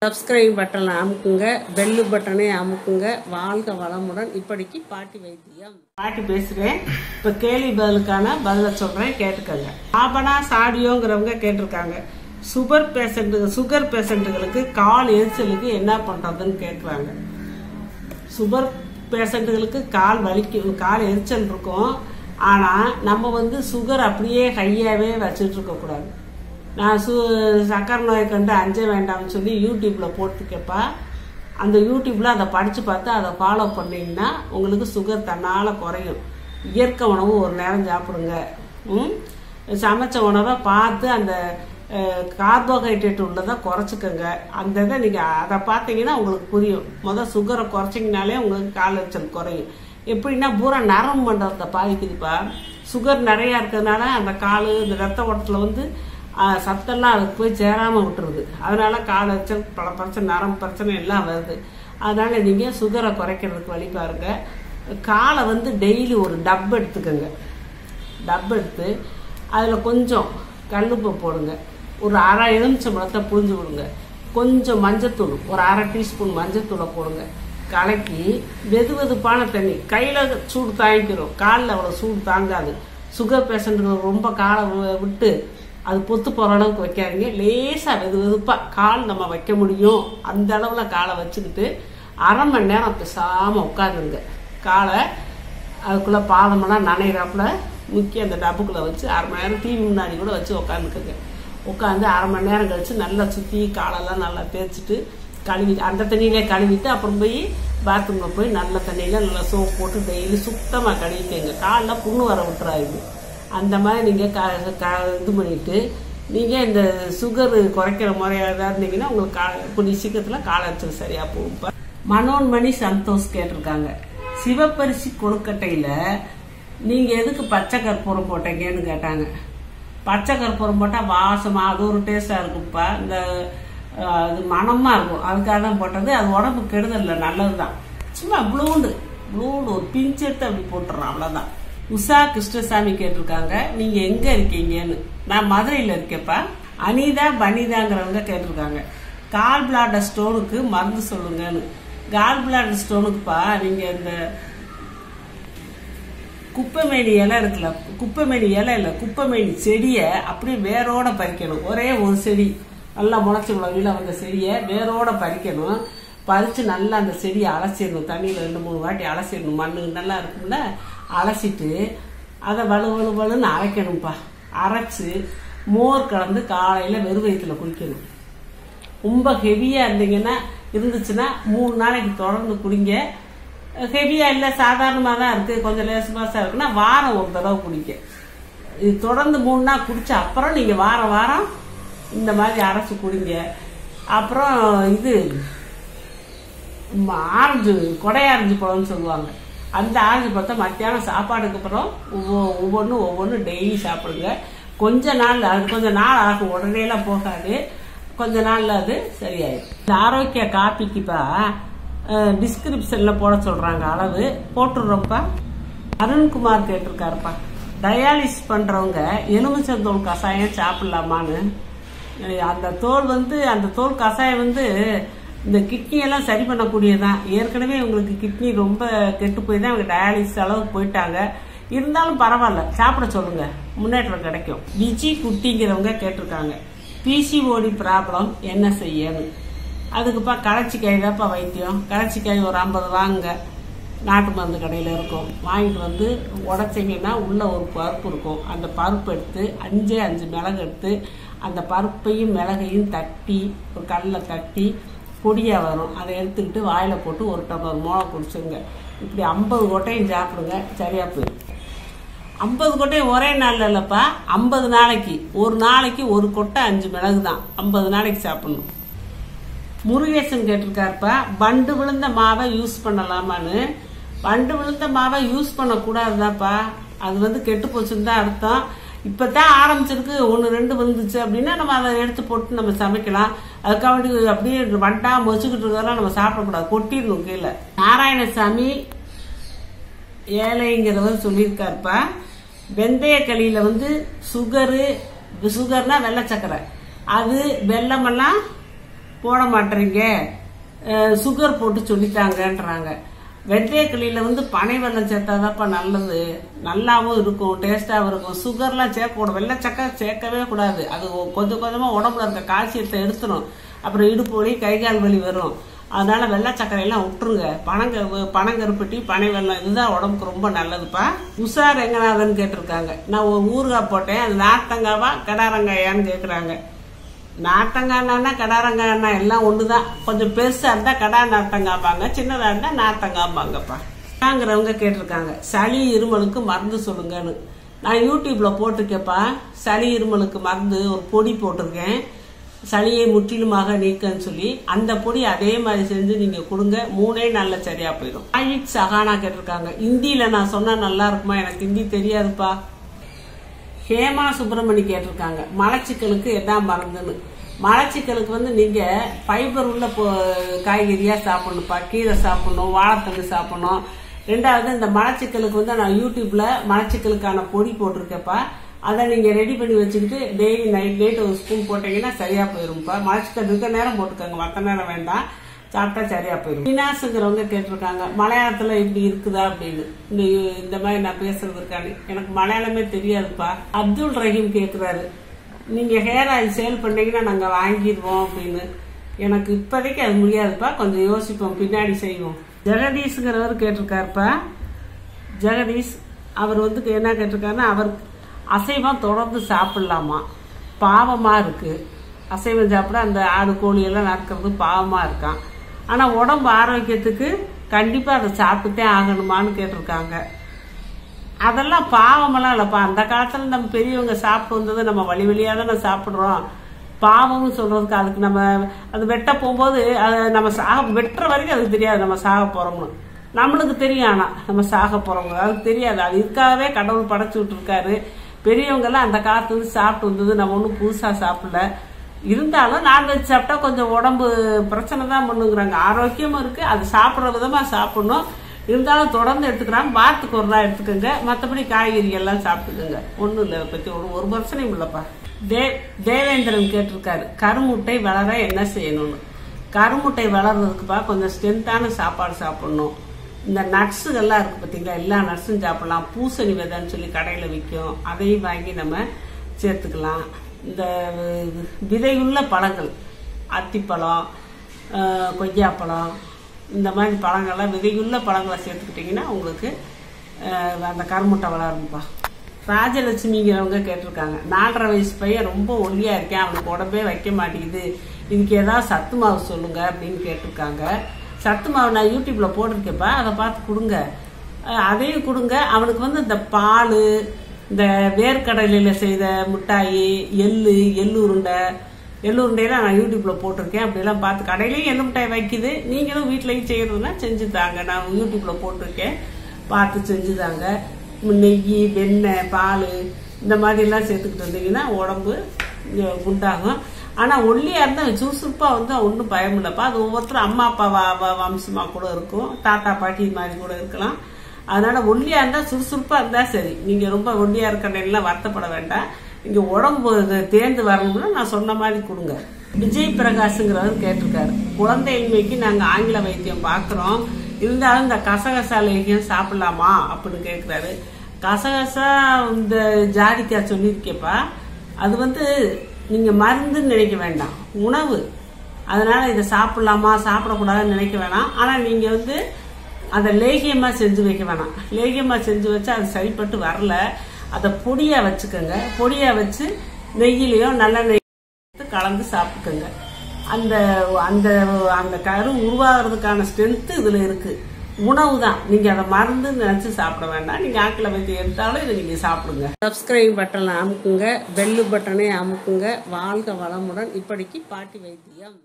Subscribe பட்டனை அமுக்குங்க, bell பட்டனை அமுக்குங்க. வாழ்க வளமுடன். இப்படிக்கு பாட்டி வைத்தியம். பாட்டி பேசுகிறேன். இப்போ கேள்வி பதிலை சொல்கிறேன், கேட்டுக்கங்க. ஆபனா சாடியோங்கிறவங்க கேட்டிருக்காங்க. சுகர் பேஷண்ட்டுகளுக்கு கால் எரிச்சலுக்கு என்ன பண்ணுறதுன்னு கேட்குறாங்க. சுகர் பேஷண்ட்டுகளுக்கு கால் எரிச்சல் இருக்கும். ஆனால் நம்ம சுகர் அப்படியே ஹையாகவே வச்சுட்டு இருக்கக்கூடாது. நான் சக்கரை நோயை கண்டு அஞ்ச வேண்டாம்னு சொல்லி யூடியூப்பில் போட்டுக்கப்பா. அந்த யூடியூப்பில் அதை படித்து பார்த்து அதை ஃபாலோ பண்ணிங்கன்னா உங்களுக்கு சுகர் தன்னால் குறையும். இயற்கை உணவு ஒரு நேரம் சாப்பிடுங்க. சமைச்ச உணவை பார்த்து அந்த கார்போஹைட்ரேட் உள்ளதை குறைச்சிக்கோங்க. அந்த இதை நீங்கள் அதை பார்த்தீங்கன்னா உங்களுக்கு புரியும். சுகரை குறைச்சிங்கனாலே உங்களுக்கு கால் எரிச்சல் குறையும். எப்படின்னா பூரா நரம்பு மண்டலத்தை பாதிக்குதுப்பா. சுகர் நிறையா இருக்கிறதுனால அந்த கால் இந்த ரத்த ஓட்டத்தில் சத்தெல்லாம் அதுக்கு போய் சேராமல் விட்டுருது. அதனால கால் எரிச்சல், பல பிரச்சனை, நரம்பு பிரச்சனை எல்லாம் வருது. அதனால நீங்கள் சுகரை குறைக்கிறதுக்கு வழி பாருங்க. காலை டெய்லி ஒரு டப் எடுத்துக்கோங்க. டப் எடுத்து அதில் கொஞ்சம் கல்லுப்பை போடுங்க. ஒரு அரை எலுமிச்சம்பழத்தை புழிஞ்சு விடுங்க. கொஞ்சம் மஞ்சத்தூள், ஒரு அரை டீஸ்பூன் மஞ்சத்தூளை போடுங்க. கலக்கி வெதுவெதுப்பான தண்ணி, கையில் சூடு தாங்கிக்கிறோம், காலில் அவ்வளோ சூடு தாங்காது. சுகர் பேஷண்ட்டுக்கு ரொம்ப காலை விட்டு அது பொத்து போகிற அளவுக்கு வைக்காதீங்க. லேசாக வெதுவெதுப்பாக கால் நம்ம வைக்க முடியும் அந்த அளவில் காலை வச்சுக்கிட்டு அரை மணி நேரம் பேசாமல் உட்காந்துருங்க. காலை அதுக்குள்ளே பாதமெல்லாம் நனைகிறாப்புல முக்கிய அந்த டப்புக்குள்ளே வச்சு அரை மணி நேரம் டிவி முன்னாடி கூட வச்சு உட்காந்துக்குங்க. உட்காந்து அரை மணி நேரம் கழிச்சு நல்லா சுற்றி காலெல்லாம் நல்லா தேய்ச்சிட்டு கழுவிட்டு, அந்த தண்ணியிலே கழுவிட்டு அப்புறம் போய் பாத்ரூமில் போய் நல்ல தண்ணியில் நல்லா சோப் போட்டு டெய்லி சுத்தமாக கழுவிக்கங்க. காலில் புண்ணு வர விட்டுறாது. அந்த மாதிரி நீங்கள் இது பண்ணிவிட்டு நீங்கள் இந்த சுகர் குறைக்கிற முறையாக இருந்தீங்கன்னா உங்களுக்கு கொஞ்சம் சீக்கிரத்தில் கால் எரிச்சல் சரியாக போகும். மனோன்மணி சந்தோஷ் கேட்டிருக்காங்க. சிவப்பரிசி கொழுக்கட்டையில் நீங்கள் எதுக்கு பச்சை கற்பூரம் போட்டீங்கன்னு கேட்டாங்க. பச்சை கற்பூரம் போட்டால் வாசமாக அது ஒரு டேஸ்டாக இருக்கும்ப்பா. இந்த அது மனமாக இருக்கும், அதுக்காக தான் போட்டது. அது உடம்பு கெடுதல் இல்லை, நல்லது தான். சும்மா ப்ளூண்டு ஒரு பிஞ்சு எடுத்து அப்படி போட்டுறோம், அவ்வளோதான். உஷா கிருஷ்ணசாமி கேட்டிருக்காங்க. நீங்கள் எங்கே இருக்கீங்கன்னு. நான் மதுரையில் இருக்கேப்பா. அனிதா பனிதாங்கிறவங்க கேட்டிருக்காங்க. கால் பிளாடர் ஸ்டோனுக்கு மருந்து சொல்லுங்கன்னு. கால் பிளாடர் ஸ்டோனுக்குப்பா நீங்கள் இந்த குப்பைமேனி இலை இருக்குல்ல, குப்பைமேனி இலை இல்லை, குப்பைமேனி செடியை அப்படியே வேரோட பறிக்கணும். ஒரே ஒரு செடி நல்லா முளைச்சி உலகில் வந்த செடியை வேரோட பறிக்கணும். பறித்து நல்லா அந்த செடியை அலசிடணும். தண்ணியில் 2-3 வாட்டி அலசிடணும். மண்ணு நல்லா இருக்கும்ல, அலசிட்டு அதை வலுன்னு அரைக்கணும்ப்பா. அரைச்சி மோர் கலந்து காலையில் வெறும் வயிற்றுல குடிக்கணும். ரொம்ப ஹெவியாக இருந்துச்சுன்னா 3 நாளைக்கு தொடர்ந்து குடிங்க. ஹெவியாக இல்லை, சாதாரணமாக தான் இருக்குது, கொஞ்சம் லேசமாக இருக்குன்னா வாரம் ஒரு தடவை குடிக்க. இது தொடர்ந்து 3 நாள் குடிச்ச அப்புறம் நீங்கள் வாரம் இந்த மாதிரி அரைச்சி குடிங்க. அப்புறம் இது ஆரஞ்சு, கொடை ஆரஞ்சு பழம்னு சொல்லுவாங்க. அந்த ஆரஞ்சு பழத்தை மத்தியானம் சாப்பாடுக்கு அப்புறம் ஒவ்வொன்று டெய்லி சாப்பிடுங்க. கொஞ்ச நாள் ஆகும், உடனேலாம் போகாது. கொஞ்ச நாள்ல அது சரியாயிடும். இந்த ஆரோக்கிய காப்பிக்குப்பா டிஸ்கிரிப்ஷன்ல போட சொல்றாங்க, அளவு போட்டுடுறோம்ப்பா. அருண்குமார் கேட்டிருக்காருப்பா. டயாலிசிஸ் பண்றவங்க எலுமிச்சந்தோல் கஷாயம் சாப்பிடலாமான்னு. அந்த தோல் கஷாயம் இந்த கிட்னியெல்லாம் சரி பண்ணக்கூடியதான். ஏற்கனவே உங்களுக்கு கிட்னி ரொம்ப கெட்டு போய் தான் அவங்க டயாலிசிஸ் அளவுக்கு போயிட்டாங்க. இருந்தாலும் பரவாயில்ல, சாப்பிட சொல்லுங்க, முன்னேற்றம் கிடைக்கும். விஜி குட்டிங்கிறவங்க கேட்டிருக்காங்க. பிசிஓடி ப்ராப்ளம் என்ன செய்யணும். அதுக்குப்பா களைச்சிக்காய் தான்ப்பா வைத்தியம். களைச்சிக்காய் ஒரு 50 வாங்குங்க, நாட்டு மருந்து கடையில் இருக்கும். வாங்கிட்டு உடைச்சிங்கன்னா உள்ள ஒரு பருப்பு இருக்கும். அந்த பருப்பு எடுத்து 5 மிளகு எடுத்து அந்த பருப்பையும் மிளகையும் தட்டி ஒரு கல்லில் தட்டி பொடியாக வரும். அதை எடுத்துக்கிட்டு வாயில் போட்டு 1 டம்ளர் மோளை குடிச்சுங்க. இப்படி 50 கொட்டையும் சாப்பிடுங்க, சரியா போயிடும். 50 கொட்டையும் ஒரே நாளில் இல்லைப்பா, 50 நாளைக்கு. ஒரு நாளைக்கு 1 கொட்டை 5 மிளகு தான், 50 நாளைக்கு சாப்பிடணும். முருகேசன் கேட்டிருக்காருப்பா. பண்டு விழுந்த மாவை யூஸ் பண்ணலாமான்னு. பண்டு விழுந்த மாவை யூஸ் பண்ணக்கூடாதுதான்ப்பா. அது கெட்டு போச்சுன்னு தான் அர்த்தம். இப்பதான் ஆரம்பிச்சிருக்கு, 1-2 விழுந்துச்சு அப்படின்னா நம்ம அதை எடுத்து போட்டு நம்ம சமைக்கலாம். அதுக்காக அப்படியே வண்டா மொச்சுக்கிட்டு இருக்கிறதெல்லாம் நம்ம சாப்பிடக்கூடாது, கொட்டிடணும் கீழே. நாராயணசாமி ஏழைங்கிறவர் சொல்லியிருக்காருப்பா. வெந்தய களியில சுகர்னா வெள்ளை சக்கரை, அது வெள்ளமெல்லாம் போட மாட்டேறீங்க, சுகர் போட்டு சொல்லித்தாங்கன்றாங்க. வெந்தயக்களியில வந்து பனை வெல்லம் சேர்த்தாதாப்பா நல்லது, நல்லாவும் இருக்கும், டேஸ்டாவும் இருக்கும். சுகர்லாம் சேர்க்கக்கூடாது, வெள்ளை சக்கரை சேர்க்கவே கூடாது. அது கொஞ்சம் கொஞ்சமா உடம்புல இருக்க கால்சியத்தை எடுத்துடும். அப்புறம் இடுப்பு வலி, கை கால் வலி வரும். அதனால வெள்ளை சக்கரையெல்லாம் விட்டுருங்க. பனங்கருப்பட்டி, பனை வெல்லம் இதுதான் உடம்புக்கு ரொம்ப நல்லதுப்பா. உஷா ரெங்கநாதன் கேட்டிருக்காங்க, நான் ஒரு ஊறுகாய் போட்டேன், அது நார்த்தங்காவா கடாரங்காயான்னு கேட்குறாங்க. நார்த்தங்காய்னா கடாரங்காய்னா எல்லாம் ஒண்ணுதான். கொஞ்சம் பெருசா இருந்தா கடா நார்த்தங்காய்பாங்க, சின்னதா இருந்தா நார்த்தங்காய்பாங்கப்பா. வாங்குறவங்க கேட்டிருக்காங்க, சளி இருமலுக்கு மருந்து சொல்லுங்கன்னு. நான் யூடியூப்ல போட்டிருக்கேன்ப்பா. சளி இருமலுக்கு மருந்து ஒரு பொடி போட்டிருக்கேன், சளியை முற்றிலுமாக நீக்கன்னு சொல்லி. அந்த பொடி அதே மாதிரி செஞ்சு நீங்க கொடுங்க, 3 நாள்ல சரியா போயிடும். ஆயிட் சஹானா கேட்டிருக்காங்க, இந்தியில நான் சொன்னா நல்லா இருக்குமா, எனக்கு ஹிந்தி தெரியாதுப்பா. ஹேமா சுப்பிரமணி கேட்டிருக்காங்க, மலச்சிக்கலுக்கு என்ன மருந்துன்னு. மலச்சிக்கலுக்கு வந்து நீங்க ஃபைபர் உள்ள காய்கறியா சாப்பிடணும்ப்பா. கீரை சாப்பிடணும், வாழைத்தண்டு சாப்பிடணும். 2வது இந்த மலச்சிக்கலுக்கு வந்து நான் யூடியூப்ல மலச்சிக்கலுக்கான பொடி போட்டிருக்கேன்ப்பா. அதை நீங்க ரெடி பண்ணி வச்சுக்கிட்டு டெய்லி நைட் ஒரு ஸ்பூன் போட்டீங்கன்னா சரியா போயிரும்ப்பா. மலச்சிக்கல் இருக்க நேரம் போட்டுக்கோங்க, மற்ற நேரம் வேண்டாம், சாப்பிட்டா சரியா போயிடும். வினாசுங்கிறவங்க கேட்டிருக்காங்க, மலையாளத்துல இப்படி இருக்குதா அப்படின்னு. இந்த மாதிரி நான் பேசுறது இருக்கான்னு எனக்கு மலையாளமே தெரியாதுப்பா. அப்துல் ரஹீம் கேட்கிறாரு, நீங்க ஹேர் ஆயில் சேல் பண்ணீங்கன்னா நாங்க வாங்கிடுவோம் அப்படின்னு. எனக்கு இப்போதைக்கு அது முடியாதுப்பா, கொஞ்சம் யோசிப்போம், பின்னாடி செய்வோம். ஜெகதீஷ்ங்கிறவர் கேட்டிருக்காருப்பா. ஜெகதீஷ் அவர் வந்து என்ன கேட்டிருக்காருன்னா, அவர் அசைவம் தொடர்ந்து சாப்பிடலாமா, பாவமா இருக்கு, அசைவம் சாப்பிட அந்த ஆடு கோழி எல்லாம் நடக்கிறது பாவமா இருக்கான், ஆனா உடம்பு ஆரோக்கியத்துக்கு கண்டிப்பா அதை சாப்பிட்டுட்டே ஆகணுமான்னு கேட்டிருக்காங்க. அதெல்லாம் பாவமெல்லாம் இல்லப்பா. அந்த காலத்துல நம்ம பெரியவங்க சாப்பிட்டு வந்தது நம்ம வழி வழியா தானே சாப்பிடுறோம். பாவம்னு சொல்றதுக்கு அதுக்கு நம்ம அது வெட்ட போகும்போது அதை நம்ம வெட்டுற வரைக்கும் அதுக்கு தெரியாது நம்ம சாக போறோம்னு. நம்மளுக்கு தெரியும், ஆனா நம்ம சாக போறோம் அதுக்கு தெரியாது. அது இதுக்காகவே கடவுள் படைச்சு விட்டு இருக்காரு. பெரியவங்க எல்லாம் அந்த காலத்துல சாப்பிட்டு வந்தது, நம்ம ஒன்றும் புதுசா சாப்பிடல. இருந்தாலும் நான்வெஜ் சாப்பிட்டா கொஞ்சம் உடம்பு பிரச்சனை தான் பண்ணுங்கிறாங்க. ஆரோக்கியமும் இருக்கு, அது சாப்பிட்ற விதமா சாப்பிடணும். இருந்தாலும் தொடர்ந்து எடுத்துக்கிறாங்க, வாரத்துக்கு ஒரு நாள் எடுத்துக்கோங்க. மற்றபடி காய்கறி எல்லாம் சாப்பிட்டுக்கோங்க, ஒன்றும் இல்லை, பற்றி ஒரு பிரச்சனையும் இல்லைப்பா. தேவேந்திரன் கேட்டிருக்காரு, கருமுட்டை வளர என்ன செய்யணும்னு. கருமுட்டை வளர்றதுக்குப்பா கொஞ்சம் ஸ்ட்ரென்த்தான சாப்பாடு சாப்பிடணும். இந்த நட்ஸுகள்லாம் இருக்கு பார்த்தீங்களா, எல்லா நட்ஸும் சாப்பிடலாம். பூசணி விதைன்னு சொல்லி கடையில் விற்கும், அதையும் வாங்கி நம்ம சேர்த்துக்கலாம். இந்த விதையுள்ள பழங்கள், அத்திப்பழம், கொய்யாப்பழம், இந்த மாதிரி பழங்கள்லாம் விதையுள்ள பழங்களை சேர்த்துக்கிட்டிங்கன்னா உங்களுக்கு அந்த கருமுட்டை வளரும்பா. ராஜலட்சுமிங்கிறவங்க கேட்டிருக்காங்க, 4.5 வயசு பையன் ரொம்ப ஒல்லியா இருக்கேன், அவனுக்கு உடம்பே வைக்க மாட்டேங்குது, இதுக்கு ஏதாவது சத்து மாவு சொல்லுங்க அப்படின்னு கேட்டிருக்காங்க. சத்து மாவு நான் யூடியூப்ல போட்டிருக்கேன்ப்பா, அதை பார்த்து கொடுங்க, அதையும் கொடுங்க. அவனுக்கு வந்து இந்த பால், இந்த வேர்க்கடலையில செய்த மிட்டாயி, எள்ளு உருண்டையெல்லாம் நான் யூடியூப்ல போட்டிருக்கேன். அப்படியெல்லாம் பார்த்து கடையிலையும் எள்ளு மிட்டாய் வைக்குது, நீங்களும் வீட்லயும் செய்யறதுன்னா செஞ்சு தாங்க. நான் யூடியூப்ல போட்டிருக்கேன், பார்த்து செஞ்சு தாங்க. நெய், வெண்ணெய், பால் இந்த மாதிரி எல்லாம் சேர்த்துக்கிட்டு வந்தீங்கன்னா உடம்பு குண்டாகும். ஆனா ஒல்லியா இருந்தா சுறுசுறுப்பா வந்து ஒன்றும் பயம் இல்லப்பா. அது ஒவ்வொருத்தரும் அம்மா அப்பா வம்சமா கூட இருக்கும், தாத்தா பாட்டி மாதிரி கூட இருக்கலாம். அதனால ஒல்லியா இருந்தா சுறுசுறுப்பா இருந்தா சரி. நீங்க ரொம்ப ஒல்லியா இருக்கணும் வருத்தப்பட வேண்டாம். இங்க உடம்பு தேர்ந்து வரணும்னா நான் சொன்ன மாதிரி கொடுங்க. விஜய் பிரகாஷ்ங்கிறவர் கேட்டிருக்காரு, குழந்தையின்மைக்கு நாங்க ஆங்கில வைத்தியம் பாக்குறோம், இருந்தாலும் இந்த கசகசா லேகியம் சாப்பிடலாமா அப்படின்னு கேட்கிறாரு. கசகசா இந்த ஜாதிக்காய் சொல்லியிருக்கேப்பா, அது வந்து நீங்க மருந்துன்னு நினைக்க வேண்டாம், உணவு. அதனால இதை சாப்பிடலாமா சாப்பிடக்கூடாதுன்னு நினைக்க வேணாம். ஆனா நீங்க வந்து அதை லேகியமா செஞ்சு வைக்க வேணாம். லேகியமா செஞ்சு வச்சா அது சரிப்பட்டு வரல, அதை பொடியா வச்சுக்கோங்க. பொடியா வச்சு நெய்யிலையோ நல்லெண்ணெய் கலந்து சாப்பிட்டுக்கோங்க. அந்த அந்த அந்த கரு உருவாகிறதுக்கான ஸ்ட்ரென்த் இதுல இருக்கு. உணவு தான், நீங்க அதை மருந்து நினைச்சு சாப்பிட வேண்டாம். நீங்க ஆக்கில வைத்து எடுத்தாலும் இதை நீங்க சாப்பிடுங்க. சப்ஸ்கிரைப் பட்டனை அமுக்குங்க, பெல்லு பட்டனை அமுக்குங்க. வாழ்க வளமுடன். இப்படிக்கு பாட்டி வைத்தியம்.